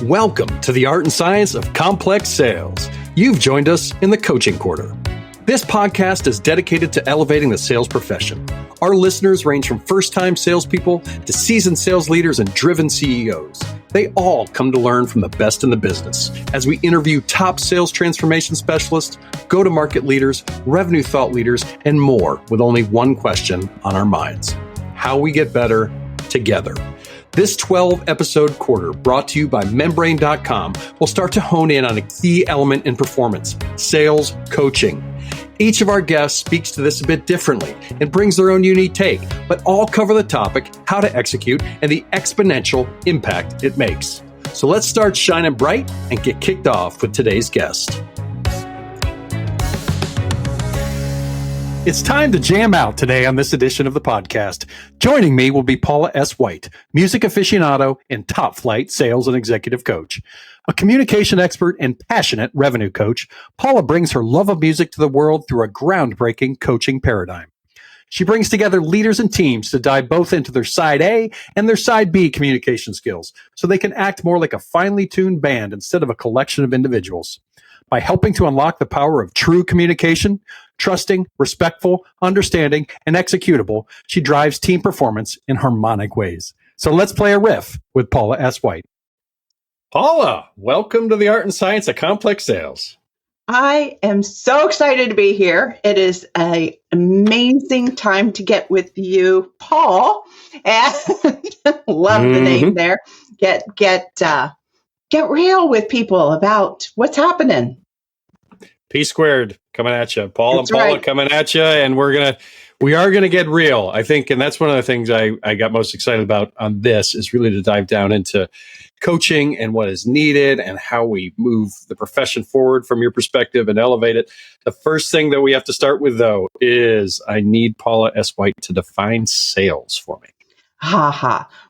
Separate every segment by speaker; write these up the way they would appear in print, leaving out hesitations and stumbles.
Speaker 1: Welcome to the art and science of complex sales. You've joined us in the coaching quarter. This podcast is dedicated to elevating the sales profession. Our listeners range from first-time salespeople to seasoned sales leaders and driven CEOs. They all come to learn from the best in the business as we interview top sales transformation specialists, go-to-market leaders, revenue thought leaders, and more with only one question on our minds: how we get better together. This 12-episode quarter, brought to you by Membrane.com, will start to hone in on a key element in performance: sales coaching. Each of our guests speaks to this a bit differently and brings their own unique take, but all cover the topic, how to execute, and the exponential impact it makes. So let's start shining bright and get kicked off with today's guest. It's time to jam out today on this edition of the podcast. Joining me will be Paula S White, music aficionado and top flight sales and executive coach. A communication expert and passionate revenue coach, Paula brings her love of music to the world through a groundbreaking coaching paradigm. She brings together leaders and teams to dive both into their side A and their side B communication skills so they can act more like a finely tuned band instead of a collection of individuals. By helping to unlock the power of true communication, trusting, respectful, understanding, and executable, she drives team performance in harmonic ways. So let's play a riff with Paula S White. Paula, welcome to the art and science of complex sales.
Speaker 2: I am so excited to be here. It is an amazing time to get with you, Paul. And love the name there. Get real with people about what's happening.
Speaker 1: P squared coming at you. Paul
Speaker 2: That's
Speaker 1: and Paula
Speaker 2: right.
Speaker 1: coming at you, and we are gonna get real, I think, and that's one of the things I got most excited about on this is really to dive down into coaching and what is needed and how we move the profession forward from your perspective and elevate it. The first thing that we have to start with, though, is I need Paula S White to define sales for me.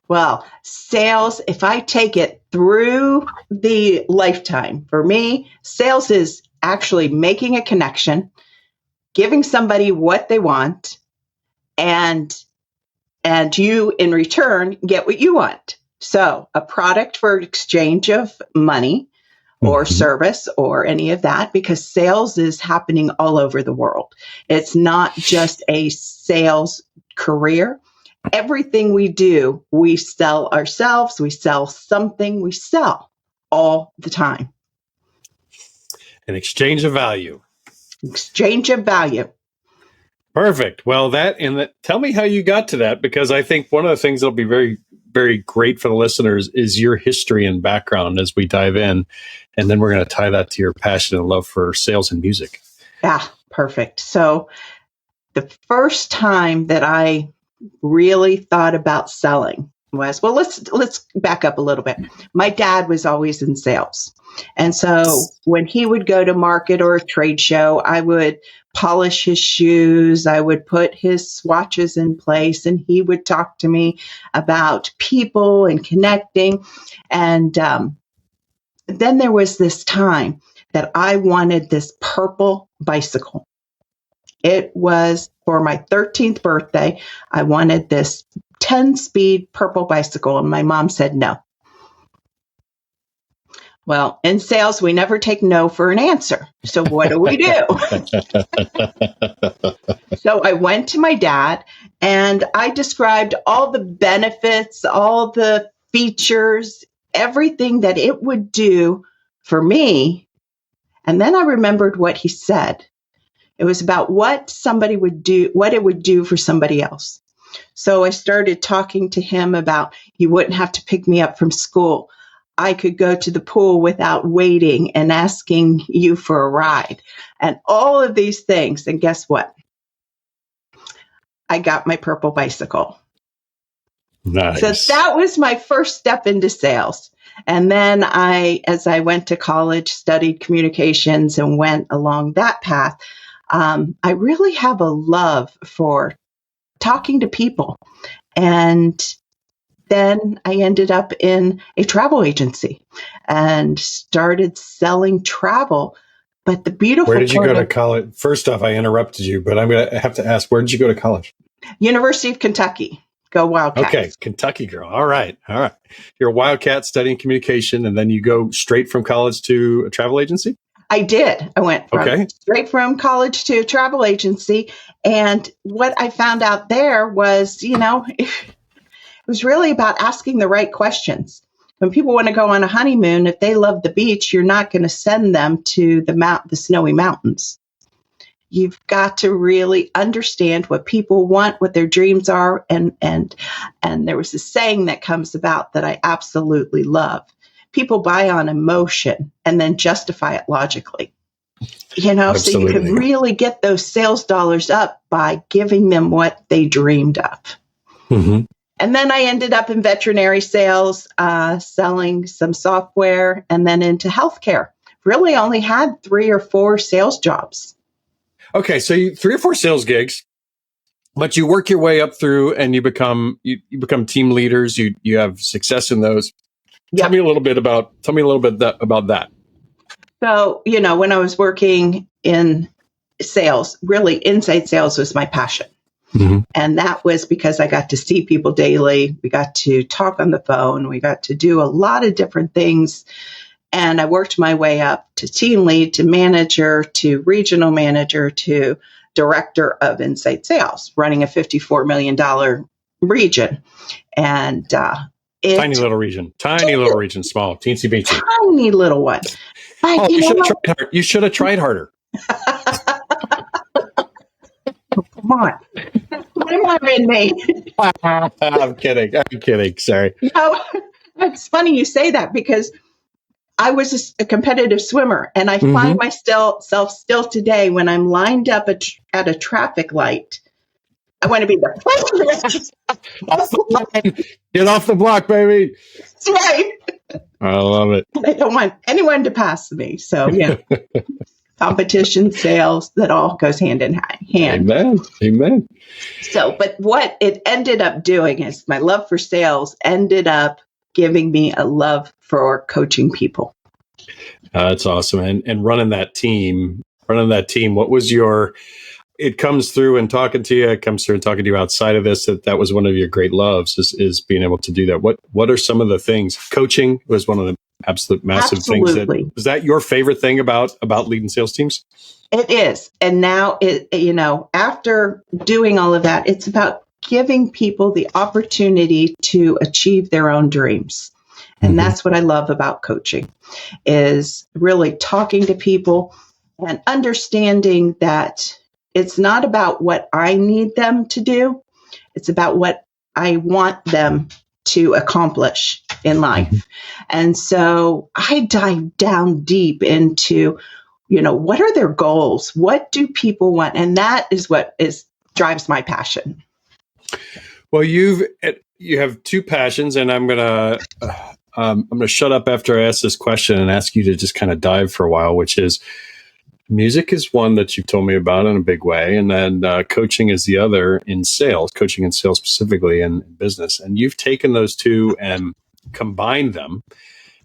Speaker 2: Well, sales, if I take it through the lifetime, for me, sales is actually making a connection, giving somebody what they want, and you in return get what you want. So a product for exchange of money or service or any of that, because sales is happening all over the world. It's not just a sales career. Everything we do, we sell ourselves, we sell something, we sell all the time.
Speaker 1: An exchange of value.
Speaker 2: Exchange of value.
Speaker 1: Perfect. Well, tell me how you got to that, because I think one of the things that'll be very, very great for the listeners is your history and background as we dive in. And then we're going to tie that to your passion and love for sales and music.
Speaker 2: Yeah, perfect. So the first time that I really thought about selling was, well, let's back up a little bit. My dad was always in sales. And so when he would go to market or a trade show, I would polish his shoes, I would put his swatches in place, and he would talk to me about people and connecting. And then there was this time that I wanted this purple bicycle. It was for my 13th birthday. I wanted this 10-speed purple bicycle, and my mom said no. Well, in sales, we never take no for an answer. So what do we do? So I went to my dad and I described all the benefits, all the features, everything that it would do for me. And then I remembered what he said. It was about what somebody would do, what it would do for somebody else. So I started talking to him about he wouldn't have to pick me up from school. I could go to the pool without waiting and asking you for a ride and all of these things. And guess what? I got my purple bicycle.
Speaker 1: Nice.
Speaker 2: So that was my first step into sales. And then as I went to college, studied communications and went along that path. I really have a love for talking to people. And then I ended up in a travel agency and started selling travel. But the beautiful
Speaker 1: Where did you go to college? First off, I interrupted you, but I'm going to have to ask, where did you go to college?
Speaker 2: University of Kentucky. Go Wildcats.
Speaker 1: Okay, Kentucky girl. All right. You're a Wildcat studying communication, and then you go straight from college to a travel agency?
Speaker 2: I did. I went straight from college to a travel agency. And what I found out there was, it was really about asking the right questions. When people want to go on a honeymoon, if they love the beach, you're not going to send them to the snowy mountains. You've got to really understand what people want, what their dreams are. And there was a saying that comes about that I absolutely love. People buy on emotion and then justify it logically.
Speaker 1: Absolutely.
Speaker 2: So you can really get those sales dollars up by giving them what they dreamed of.
Speaker 1: Mm-hmm.
Speaker 2: And then I ended up in veterinary sales, selling some software, and then into healthcare. Really only had 3 or 4 sales jobs.
Speaker 1: Okay, so 3 or 4 sales gigs, but you work your way up through, and you become team leaders. You have success in those. Yep. Tell me a little bit about that.
Speaker 2: So, when I was working in sales, really inside sales was my passion. Mm-hmm. And that was because I got to see people daily. We got to talk on the phone. We got to do a lot of different things. And I worked my way up to team lead, to manager, to regional manager, to director of inside sales, running a $54 million region. And
Speaker 1: tiny little region, small, teensy beansy.
Speaker 2: Tiny little one. But
Speaker 1: you should have tried harder.
Speaker 2: Come on. Come on in me.
Speaker 1: I'm kidding. Sorry.
Speaker 2: It's funny you say that because I was a competitive swimmer, and I find myself still today when I'm lined up at a traffic light. I want to be the first.
Speaker 1: Get off the block, baby.
Speaker 2: That's right.
Speaker 1: I love it.
Speaker 2: I don't want anyone to pass me. So, yeah. Competition, sales, that all goes hand in hand.
Speaker 1: Amen.
Speaker 2: So, but what it ended up doing is my love for sales ended up giving me a love for coaching people.
Speaker 1: That's awesome. And running that team, what was it comes through and talking to you, outside of this, that was one of your great loves is being able to do that. What are some of the things? Coaching was one of the absolute massive things. Is that your favorite thing about leading sales teams?
Speaker 2: It is. And now after doing all of that, it's about giving people the opportunity to achieve their own dreams. And that's what I love about coaching, is really talking to people and understanding that it's not about what I need them to do. It's about what I want them to accomplish in life. And so I dive down deep into, what are their goals? What do people want? And that is what drives my passion.
Speaker 1: Well, you have 2 passions, and I'm gonna shut up after I ask this question and ask you to just kind of dive for a while, which is music is one that you've told me about in a big way. And then coaching is the other, in sales, coaching and sales specifically in business. And you've taken those 2 and combined them.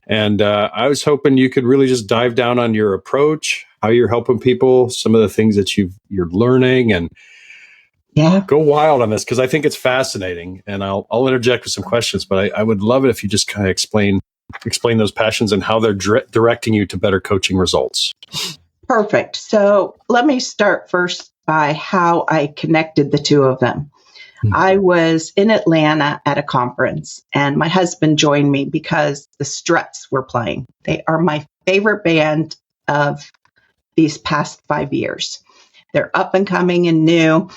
Speaker 1: And I was hoping you could really just dive down on your approach, how you're helping people, some of the things that you're learning, and go wild on this, because I think it's fascinating. And I'll interject with some questions, but I would love it if you just kind of explain those passions and how they're directing you to better coaching results.
Speaker 2: Perfect. So let me start first by how I connected the 2 of them. I was in Atlanta at a conference, and my husband joined me because the Struts were playing. They are my favorite band of these past 5 years. They're up and coming and new,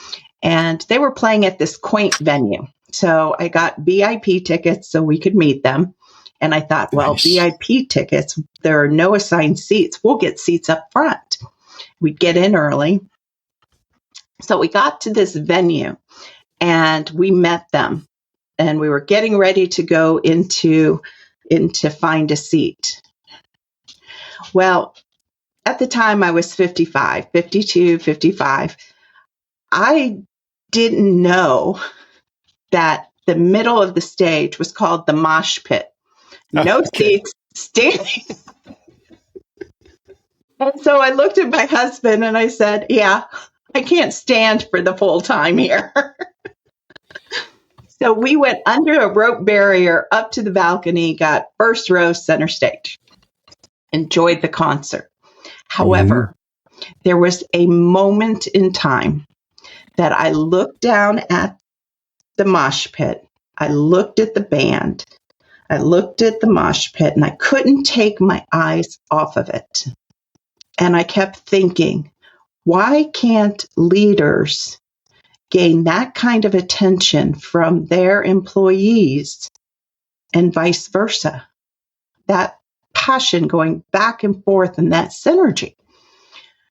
Speaker 2: and they were playing at this quaint venue. So I got VIP tickets so we could meet them. And I thought, well, nice. VIP tickets, there are no assigned seats. We'll get seats up front. We'd get in early. So we got to this venue and we met them. And we were getting ready to go into find a seat. Well, at the time I was 55. I didn't know that the middle of the stage was called the mosh pit. No seats, standing. And so I looked at my husband and I said, yeah, I can't stand for the full time here. So we went under a rope barrier up to the balcony, got first row center stage, enjoyed the concert. However, there was a moment in time that I looked down at the mosh pit. I looked at the band. I looked at the mosh pit and I couldn't take my eyes off of it. And I kept thinking, why can't leaders gain that kind of attention from their employees and vice versa? That passion going back and forth and that synergy.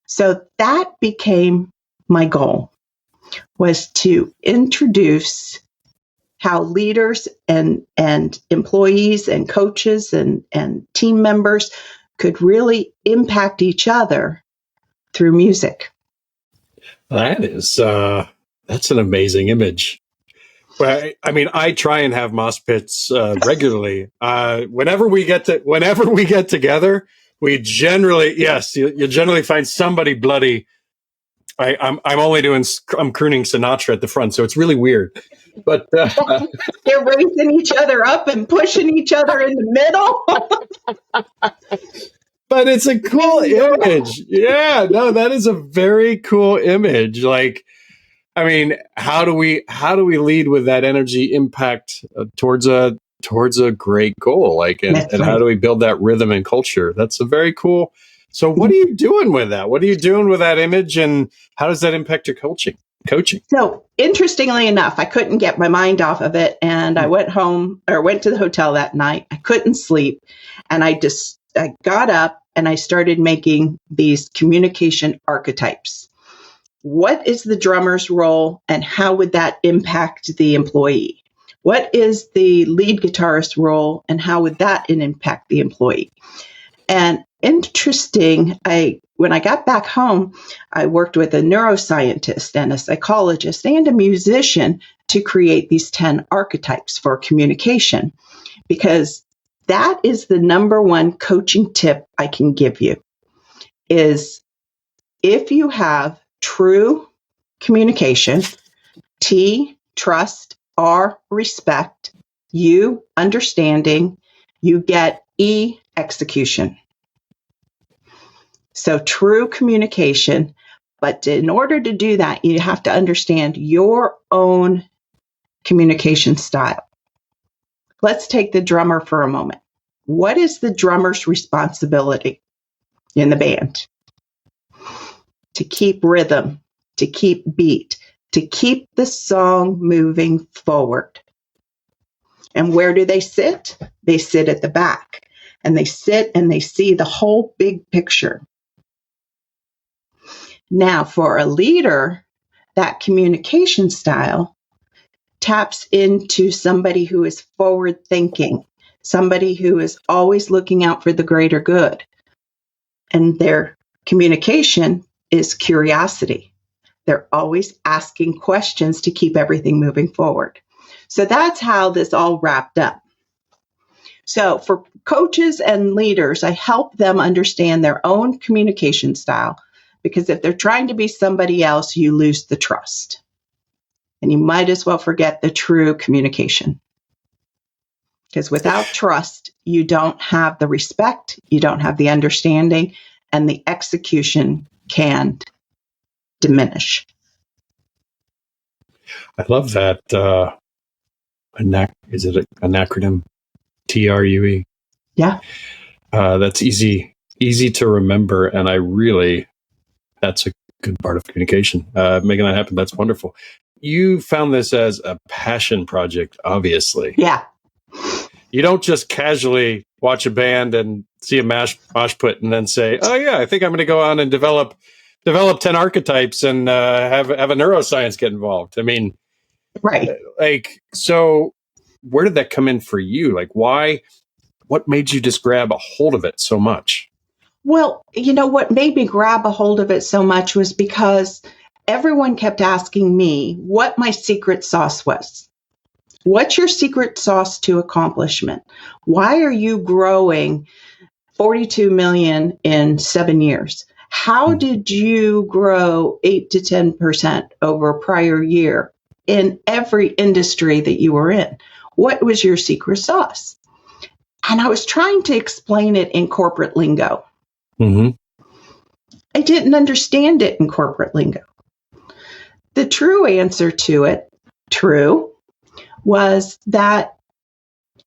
Speaker 2: So that became my goal, was to introduce how leaders and employees and coaches and team members could really impact each other through music.
Speaker 1: That is, that's an amazing image. Well, I mean, I try and have mosh pits regularly. Whenever we get together, we generally, yes, you generally find somebody bloody. I'm crooning Sinatra at the front, so it's really weird. But
Speaker 2: they're raising each other up and pushing each other in the middle.
Speaker 1: But it's a cool image. Yeah, no, that is a very cool image. Like, I mean, how do we lead with that energy impact towards a great goal? Like, and how do we build that rhythm and culture? That's a very cool. So what are you doing with that? What are you doing with that image, and how does that impact your coaching?
Speaker 2: So interestingly enough, I couldn't get my mind off of it. And I went to the hotel that night. I couldn't sleep. And I got up and I started making these communication archetypes. What is the drummer's role and how would that impact the employee? What is the lead guitarist's role and how would that impact the employee? And interesting, when I got back home, I worked with a neuroscientist and a psychologist and a musician to create these 10 archetypes for communication, because that is the number one coaching tip I can give you, is if you have true communication, T, trust, R, respect, U, understanding, you get E, execution. So true communication, but in order to do that, you have to understand your own communication style. Let's take the drummer for a moment. What is the drummer's responsibility in the band? To keep rhythm, to keep beat, to keep the song moving forward. And where do they sit? They sit at the back, and they sit and they see the whole big picture. Now, for a leader, that communication style taps into somebody who is forward thinking, somebody who is always looking out for the greater good. And their communication is curiosity. They're always asking questions to keep everything moving forward. So that's how this all wrapped up. So for coaches and leaders, I help them understand their own communication style, because if they're trying to be somebody else, you lose the trust. And you might as well forget the true communication. Because without trust, you don't have the respect, you don't have the understanding, and the execution can diminish.
Speaker 1: I love that. Is it an acronym? TRUE?
Speaker 2: Yeah.
Speaker 1: That's easy to remember. And that's a good part of communication. Making that happen, that's wonderful. You found this as a passion project, obviously.
Speaker 2: Yeah.
Speaker 1: You don't just casually watch a band and see a mosh pit and then say, oh yeah, I think I'm going to go on and develop 10 archetypes and have a neuroscience get involved. I mean,
Speaker 2: right.
Speaker 1: Like, so where did that come in for you? Like, what made you just grab a hold of it so much?
Speaker 2: Well, what made me grab a hold of it so much was because everyone kept asking me what my secret sauce was. What's your secret sauce to accomplishment? Why are you growing 42 million in 7 years? How did you grow 8 to 10% over a prior year in every industry that you were in. What was your secret sauce? And I was trying to explain it in corporate lingo.
Speaker 1: Mm-hmm.
Speaker 2: I didn't understand it in corporate lingo. The true answer to it, was that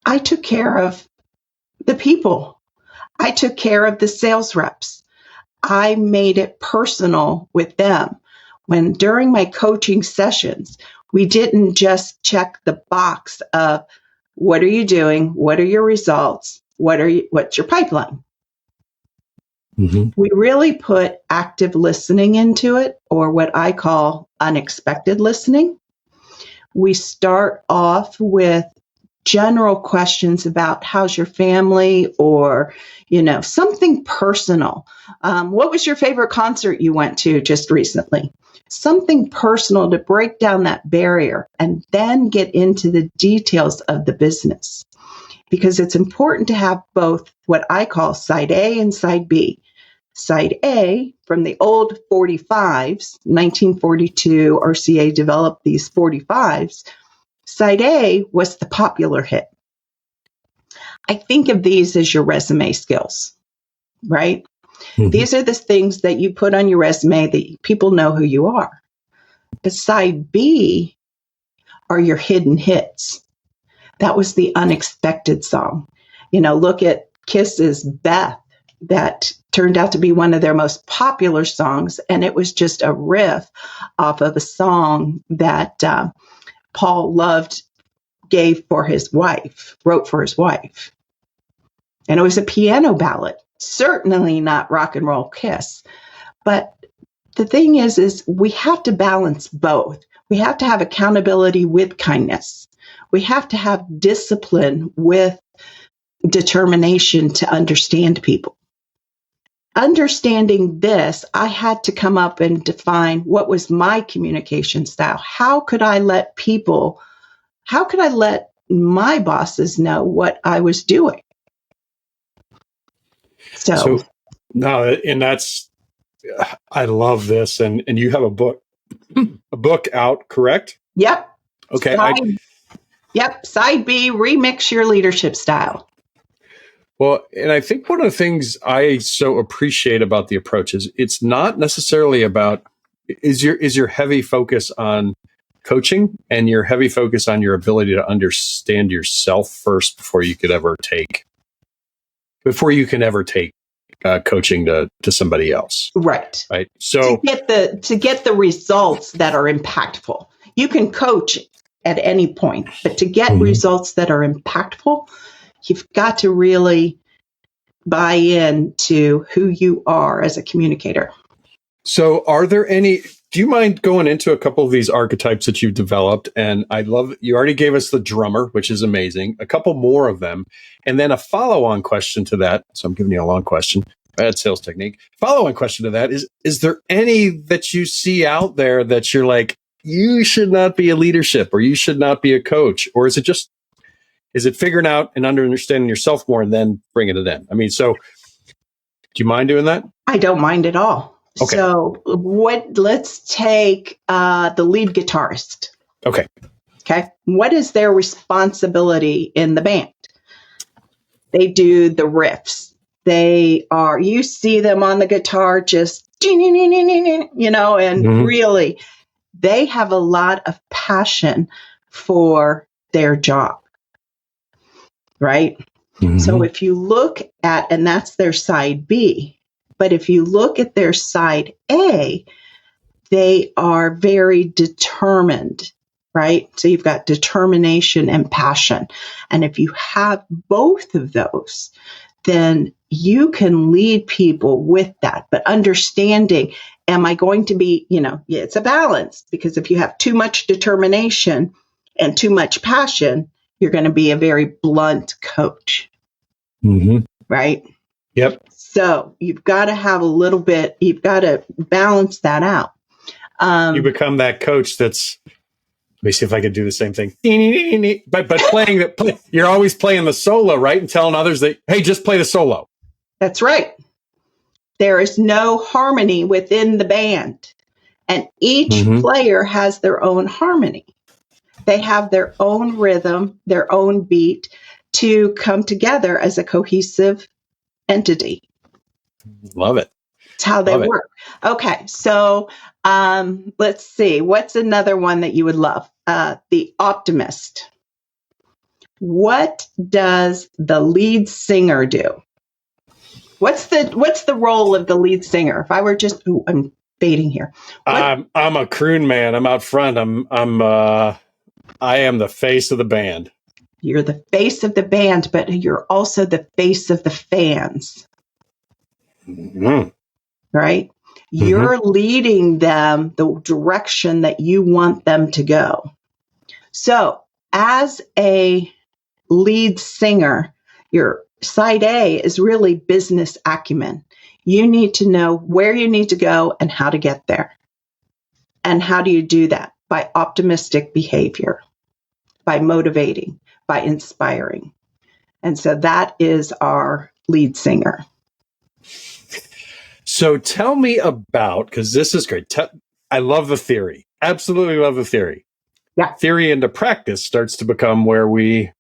Speaker 2: I took care of the people. I took care of the sales reps. I made it personal with them. When during my coaching sessions, we didn't just check the box of what are you doing? What are your results? What's your pipeline? Mm-hmm. We really put active listening into it, or what I call unexpected listening. We start off with general questions about how's your family, or, something personal. What was your favorite concert you went to just recently? Something personal to break down that barrier and then get into the details of the business. Because it's important to have both what I call side A and side B. Side A, from the old 45s, 1942, RCA developed these 45s. Side A was the popular hit. I think of these as your resume skills, right? Mm-hmm. These are the things that you put on your resume that people know who you are. But side B are your hidden hits. That was the unexpected song. Look at Kiss's Beth. That turned out to be one of their most popular songs. And it was just a riff off of a song that Paul wrote for his wife. And it was a piano ballad, certainly not rock and roll Kiss. But the thing is we have to balance both. We have to have accountability with kindness. We have to have discipline with determination to understand people. Understanding this, I had to come up and define what was my communication style. How could I let my bosses know what I was doing? So
Speaker 1: no, and that's, I love this. And you have a book out, correct?
Speaker 2: Yep.
Speaker 1: Okay.
Speaker 2: Side B, remix your leadership style.
Speaker 1: Well, and I think one of the things I so appreciate about the approach is it's not necessarily about, is your heavy focus on coaching and your heavy focus on your ability to understand yourself first before you can ever take coaching to somebody else.
Speaker 2: Right.
Speaker 1: So
Speaker 2: to get the results that are impactful. You can coach at any point, but to get results that are impactful, you've got to really buy in-to who you are as a communicator.
Speaker 1: So do you mind going into a couple of these archetypes that you've developed? And I love, you already gave us the drummer, which is amazing, a couple more of them, and then a follow-on question to that. So I'm giving you a long question, bad sales technique. Follow-on question to that is there any that you see out there that you're like, you should not be a leadership, or you should not be a coach? Or is it figuring out and understanding yourself more and then bringing it in? I mean, so do you mind doing that?
Speaker 2: I don't mind at all.
Speaker 1: Okay.
Speaker 2: So let's take the lead guitarist.
Speaker 1: Okay.
Speaker 2: What is their responsibility in the band? They do the riffs. You see them on the guitar just, and really, they have a lot of passion for their job. Right? Mm-hmm. So if you look at, and that's their side B, but if you look at their side A, they are very determined, right? So you've got determination and passion. And if you have both of those, then you can lead people with that. But understanding, am I going to be, it's a balance, because if you have too much determination and too much passion, you're going to be a very blunt coach. Mm-hmm. Right?
Speaker 1: Yep.
Speaker 2: So you've got to have you've got to balance that out.
Speaker 1: You become that coach that's, let me see if I could do the same thing. But you're always playing the solo, right? And telling others that, hey, just play the solo.
Speaker 2: That's right. There is no harmony within the band. And each player has their own harmony. They have their own rhythm, their own beat to come together as a cohesive entity.
Speaker 1: Love it.
Speaker 2: It's how they work. Okay, so let's see. What's another one that you would love? The optimist. What does the lead singer do? What's the role of the lead singer? If I were just, I'm baiting here.
Speaker 1: I'm a croon man. I'm out front. I am the face of the band.
Speaker 2: You're the face of the band, but you're also the face of the fans.
Speaker 1: Mm-hmm.
Speaker 2: Right? Mm-hmm. You're leading them the direction that you want them to go. So, as a lead singer, your side A is really business acumen. You need to know where you need to go and how to get there. And how do you do that? By optimistic behavior, by motivating, by inspiring. And so that is our lead singer.
Speaker 1: So tell me about, because this is great. I love the theory. Absolutely love the theory.
Speaker 2: Yeah.
Speaker 1: Theory into practice starts to become where we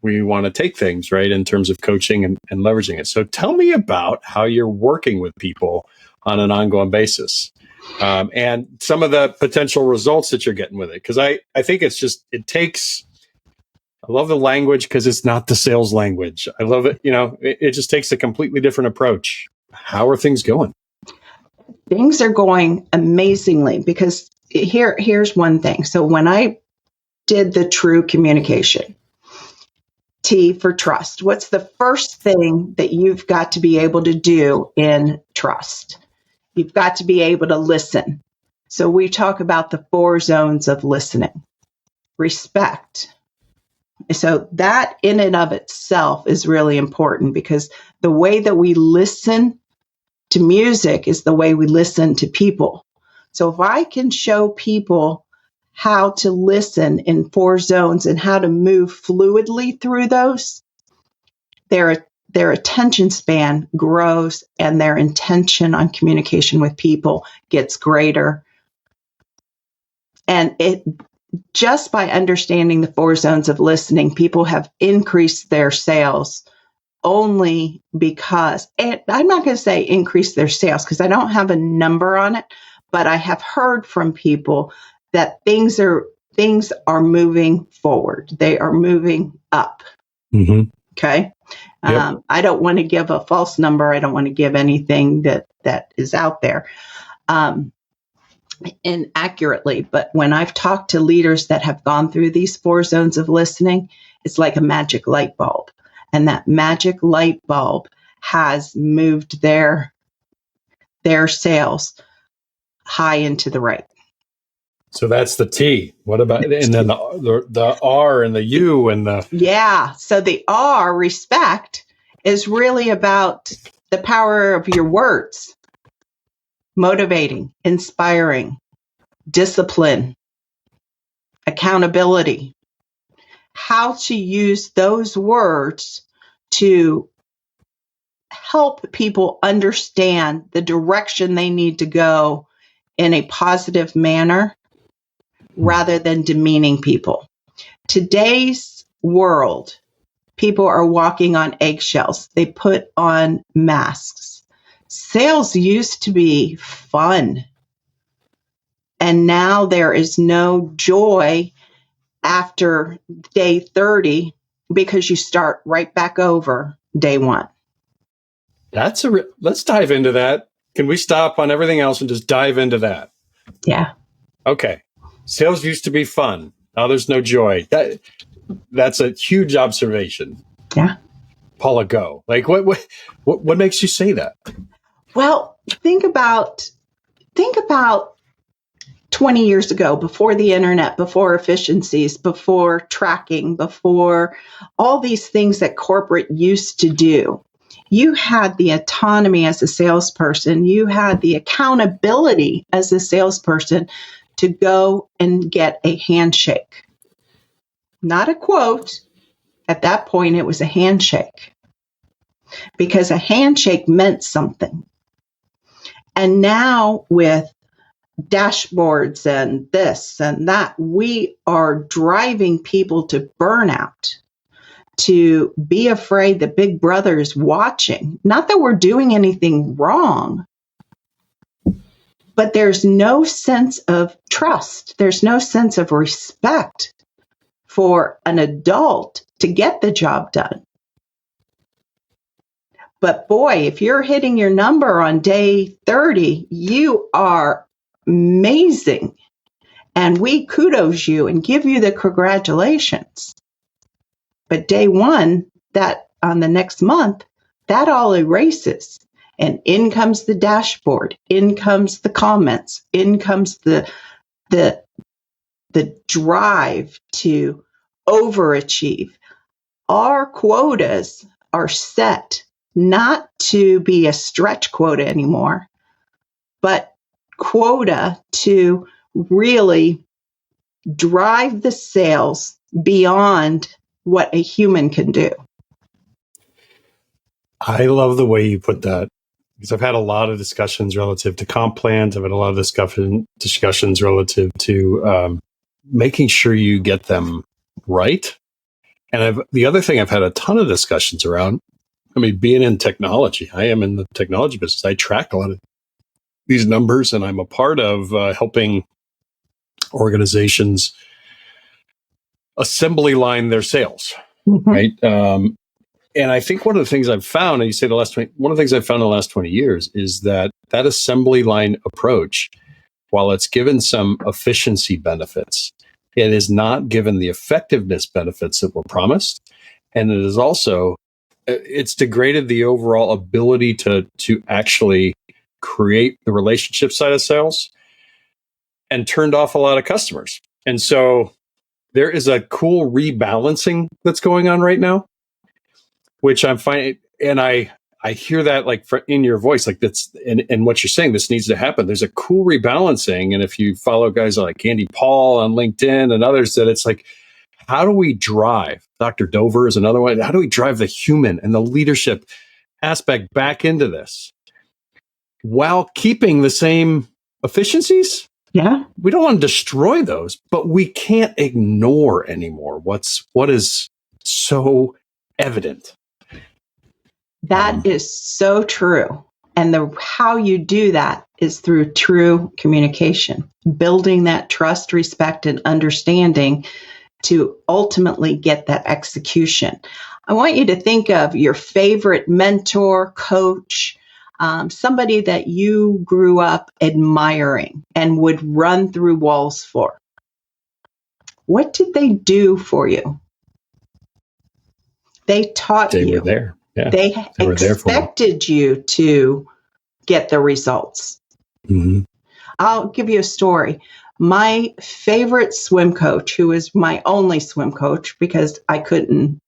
Speaker 1: want to take things, right, in terms of coaching and leveraging it. So tell me about how you're working with people on an ongoing basis, and some of the potential results that you're getting with it. Because I think it's just, I love the language because it's not the sales language. I love it. It just takes a completely different approach. How are things going?
Speaker 2: Things are going amazingly, because here's one thing. So when I did the true communication, T for trust, what's the first thing that you've got to be able to do in trust? You've got to be able to listen. So we talk about the 4 zones of listening. Respect. So that in and of itself is really important, because the way that we listen to music is the way we listen to people. So if I can show people how to listen in 4 zones and how to move fluidly through those, their attention span grows and their intention on communication with people gets greater. And it just by understanding the 4 zones of listening, people have increased their sales only because, and I'm not going to say increase their sales because I don't have a number on it, but I have heard from people that things are moving forward. They are moving up.
Speaker 1: Mm-hmm.
Speaker 2: Okay.
Speaker 1: Yep.
Speaker 2: I don't want to give a false number. I don't want to give anything that is out there inaccurately. But when I've talked to leaders that have gone through these 4 zones of listening, it's like a magic light bulb. And that magic light bulb has moved their sales high into the right.
Speaker 1: So that's the T. What about, and then the R and the U and the...
Speaker 2: Yeah. So the R, respect, is really about the power of your words. Motivating, inspiring, discipline, accountability. How to use those words to help people understand the direction they need to go in a positive manner rather than demeaning people. Today's world, people are walking on eggshells. They put on masks. Sales used to be fun. And now there is no joy after day 30 because you start right back over day 1.
Speaker 1: Let's dive into that. Can we stop on everything else and just dive into that?
Speaker 2: Yeah.
Speaker 1: Okay. Sales used to be fun. Now there's no joy. That's a huge observation.
Speaker 2: Yeah.
Speaker 1: Paula, go. Like what makes you say that?
Speaker 2: Well, think about 20 years ago, before the internet, before efficiencies, before tracking, before all these things that corporate used to do. You had the autonomy as a salesperson. You had the accountability as a salesperson to go and get a handshake. Not a quote. At that point, it was a handshake. Because a handshake meant something. And now with dashboards and this and that. We are driving people to burnout, to be afraid that Big Brother is watching. Not that we're doing anything wrong, but there's no sense of trust. There's no sense of respect for an adult to get the job done. But boy, if you're hitting your number on day 30, you are amazing. And we kudos you and give you the congratulations. But day one, that on the next month, that all erases. And in comes the dashboard, in comes the comments, in comes the drive to overachieve. Our quotas are set not to be a stretch quota anymore, but quota to really drive the sales beyond what a human can do.
Speaker 1: I love the way you put that, because I've had a lot of discussions relative to comp plans. I've had a lot of discussions relative to making sure you get them right. And the other thing I've had a ton of discussions around, I mean, being in technology, I am in the technology business. I track a lot of these numbers, and I'm a part of helping organizations assembly line their sales, right? And I think one of the things I've found, and you say one of the things I've found in the last 20 years is that assembly line approach, while it's given some efficiency benefits, it is not given the effectiveness benefits that were promised. And it is also, it's degraded the overall ability to actually create the relationship side of sales and turned off a lot of customers. And so there is a cool rebalancing that's going on right now, which I'm finding, and I hear that like in your voice, like that's, and what you're saying, this needs to happen. There's a cool rebalancing. And if you follow guys like Andy Paul on LinkedIn and others, that it's like, how do we drive? Dr. Dover is another one. How do we drive the human and the leadership aspect back into this while keeping the same efficiencies?
Speaker 2: Yeah.
Speaker 1: We don't want to destroy those, but we can't ignore anymore what is so evident.
Speaker 2: That is so true. And how you do that is through true communication, building that trust, respect, and understanding to ultimately get that execution. I want you to think of your favorite mentor, coach, somebody that you grew up admiring and would run through walls for. What did they do for you? They taught you.
Speaker 1: They were there. Yeah,
Speaker 2: they expected you to get the results.
Speaker 1: Mm-hmm.
Speaker 2: I'll give you a story. My favorite swim coach, who was my only swim coach because I couldn't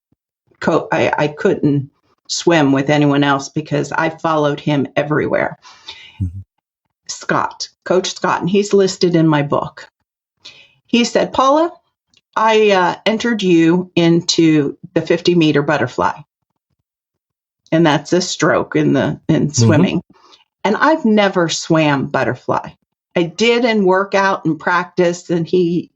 Speaker 2: swim with anyone else because I followed him everywhere. Mm-hmm. Coach Scott, and he's listed in my book. He said, Paula, I entered you into the 50-meter butterfly. And that's a stroke in swimming. Mm-hmm. And I've never swam butterfly. I did in workout and practice, and he,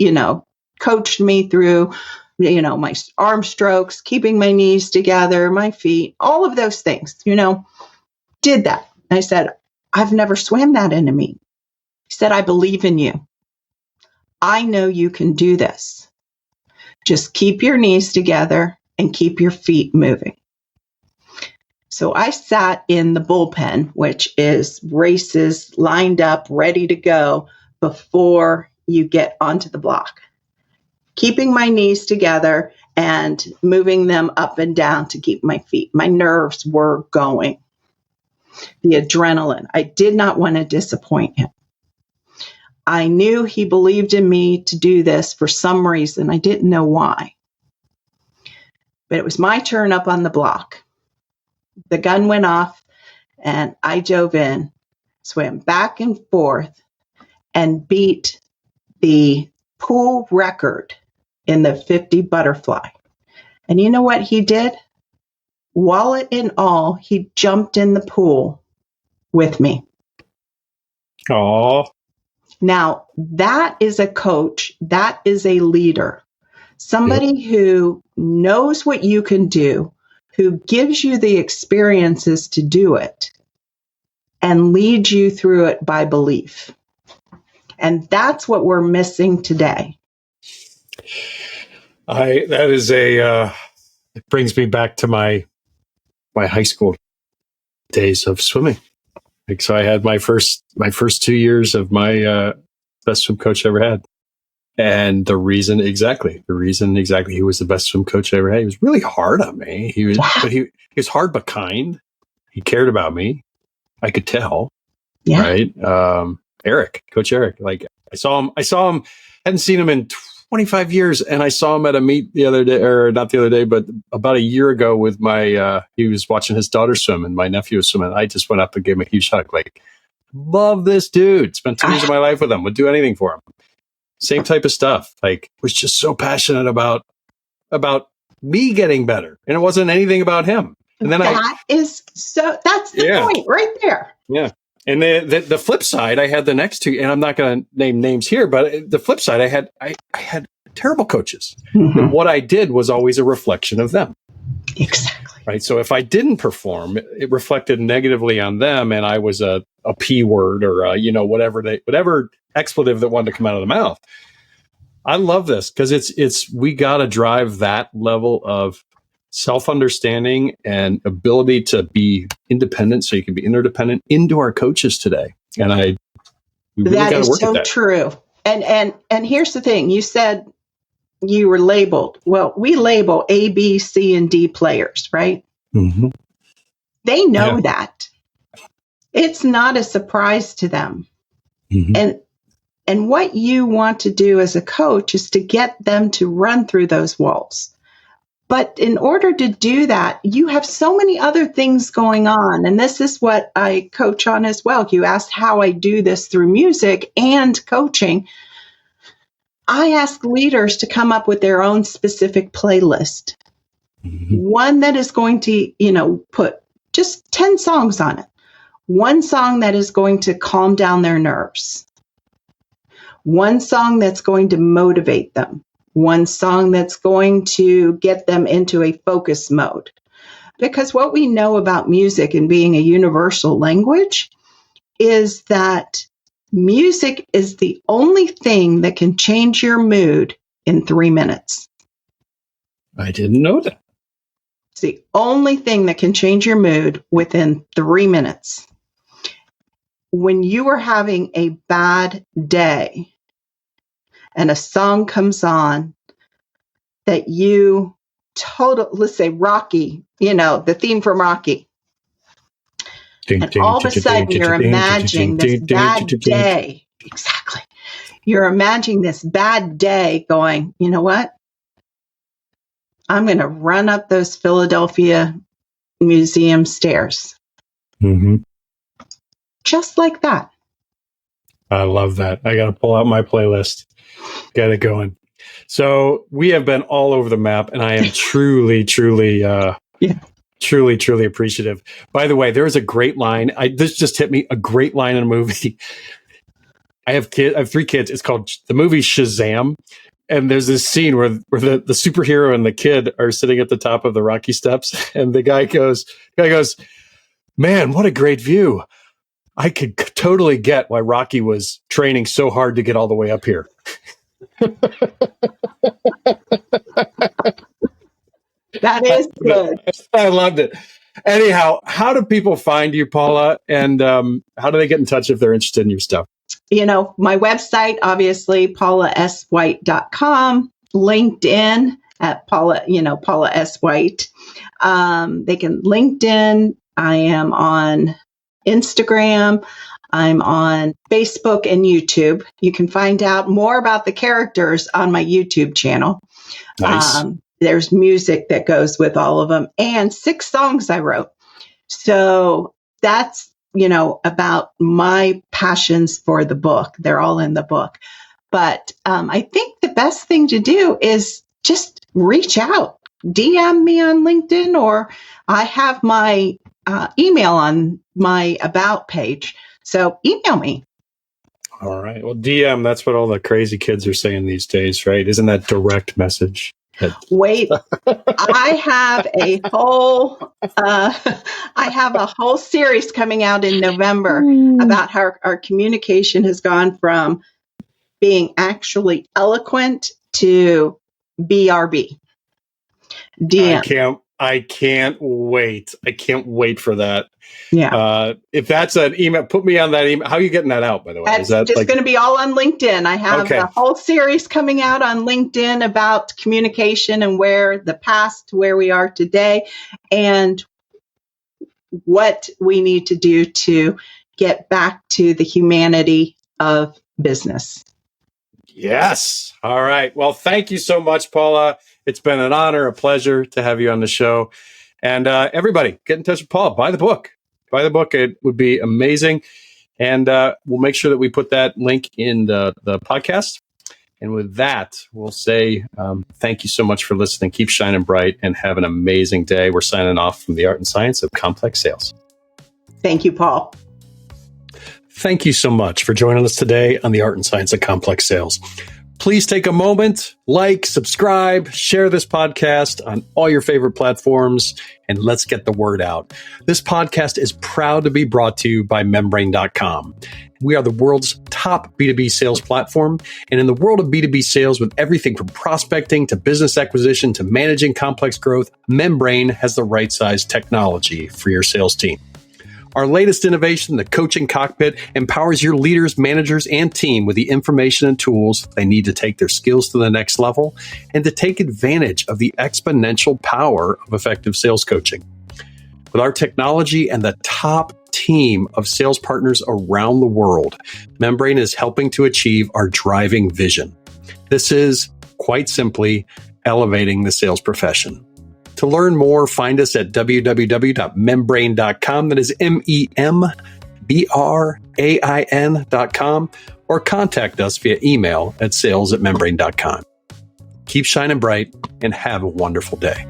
Speaker 2: coached me through, my arm strokes, keeping my knees together, my feet, all of those things, did that. And I said, I've never swam that into me. He said, I believe in you. I know you can do this. Just keep your knees together and keep your feet moving. So I sat in the bullpen, which is races lined up, ready to go before you get onto the block, keeping my knees together and moving them up and down to keep my feet. My nerves were going. The adrenaline. I did not want to disappoint him. I knew he believed in me to do this for some reason. I didn't know why. But it was my turn up on the block. The gun went off and I dove in, swam back and forth, and beat the pool record in the 50 butterfly. And you know what he did? Wallet and all, he jumped in the pool with me.
Speaker 1: Oh.
Speaker 2: Now, that is a coach. That is a leader. Somebody
Speaker 1: Yep.
Speaker 2: who knows what you can do, who gives you the experiences to do it, and leads you through it by belief. And that's what we're missing today.
Speaker 1: It brings me back to my high school days of swimming. Like, so I had my first 2 years of my best swim coach I ever had. And the reason exactly he was the best swim coach I ever had. He was really hard on me. He was hard but kind. He cared about me. I could tell.
Speaker 2: Yeah.
Speaker 1: Right. Coach Eric. Like I saw him, hadn't seen him in 25 years. And I saw him at a meet the other day, or not the other day, but about a year ago with he was watching his daughter swim and my nephew was swimming. I just went up and gave him a huge hug. Like, love this dude. Spent 2 years of my life with him. Would do anything for him. Same type of stuff. Like, was just so passionate about me getting better. And it wasn't anything about him. And then that's
Speaker 2: the point right there.
Speaker 1: Yeah. And the flip side, I had the next two, and I'm not going to name names here, but the flip side, I had terrible coaches. Mm-hmm. And what I did was always a reflection of them.
Speaker 2: Exactly.
Speaker 1: Right. So if I didn't perform, it reflected negatively on them, and I was a P word or whatever expletive that wanted to come out of the mouth. I love this because we got to drive that level of self-understanding and ability to be independent, so you can be interdependent, into our coaches today. And we really got to work at that.
Speaker 2: True. And here's the thing: you said you were labeled. Well, we label A, B, C, and D players, right?
Speaker 1: Mm-hmm.
Speaker 2: They know that. It's not a surprise to them. Mm-hmm. And what you want to do as a coach is to get them to run through those walls. But in order to do that, you have so many other things going on. And this is what I coach on as well. You asked how I do this through music and coaching. I ask leaders to come up with their own specific playlist. Mm-hmm. One that is going to, put just 10 songs on it. One song that is going to calm down their nerves. One song that's going to motivate them. One song that's going to get them into a focus mode. Because what we know about music and being a universal language is that music is the only thing that can change your mood in 3 minutes.
Speaker 1: I didn't know that.
Speaker 2: It's the only thing that can change your mood within 3 minutes. When you are having a bad day and a song comes on that you let's say Rocky, the theme from Rocky. And all of a sudden you're imagining this bad day. Exactly. You're imagining this bad day going, you know what? I'm going to run up those Philadelphia Museum stairs.
Speaker 1: Mm-hmm.
Speaker 2: Just like that.
Speaker 1: I love that. I got to pull out my playlist. Get it going. So we have been all over the map, and I am truly, truly appreciative. By the way, there is a great line. This just hit me. A great line in a movie. I have 3 kids. It's called the movie Shazam. And there's this scene where the superhero and the kid are sitting at the top of the Rocky steps. And the guy goes, man, what a great view. I could totally get why Rocky was training so hard to get all the way up here.
Speaker 2: That is good.
Speaker 1: I loved it. Anyhow, how do people find you, Paula? And how do they get in touch if they're interested in your stuff?
Speaker 2: My website, obviously, paulaswhite.com, LinkedIn at Paula S White. They can LinkedIn. I am on Instagram. I'm on Facebook and YouTube. You can find out more about the characters on my YouTube channel.
Speaker 1: Nice.
Speaker 2: There's music that goes with all of them and 6 songs I wrote. So that's, about my passions for the book. They're all in the book. But I think the best thing to do is just reach out, DM me on LinkedIn, or I have my email on my About page. So email me.
Speaker 1: All right. Well, DM, that's what all the crazy kids are saying these days, right? Isn't that direct message?
Speaker 2: Wait, I have a whole series coming out in November about how our communication has gone from being actually eloquent to BRB. DM.
Speaker 1: I can't wait. I can't wait for that.
Speaker 2: Yeah.
Speaker 1: If that's an email, put me on that email. How are you getting that out, by the way?
Speaker 2: That's just going to be all on LinkedIn. I have a whole series coming out on LinkedIn about communication and where the past to where we are today and what we need to do to get back to the humanity of business.
Speaker 1: Yes. All right. Well, thank you so much, Paula. It's been an honor, a pleasure to have you on the show. And everybody, get in touch with Paula. Buy the book. Buy the book. It would be amazing. And we'll make sure that we put that link in the podcast. And with that, we'll say thank you so much for listening. Keep shining bright and have an amazing day. We're signing off from the Art and Science of Complex Sales.
Speaker 2: Thank you, Paul.
Speaker 1: Thank you so much for joining us today on the Art and Science of Complex Sales. Please take a moment, like, subscribe, share this podcast on all your favorite platforms, and let's get the word out. This podcast is proud to be brought to you by Membrane.com. We are the world's top B2B sales platform. And in the world of B2B sales, with everything from prospecting to business acquisition to managing complex growth, Membrane has the right size technology for your sales team. Our latest innovation, the Coaching Cockpit, empowers your leaders, managers, and team with the information and tools they need to take their skills to the next level and to take advantage of the exponential power of effective sales coaching. With our technology and the top team of sales partners around the world, Membrane is helping to achieve our driving vision. This is, quite simply, elevating the sales profession. To learn more, find us at www.membrane.com. That is membrain.com, or contact us via email at sales@membrane.com. Keep shining bright and have a wonderful day.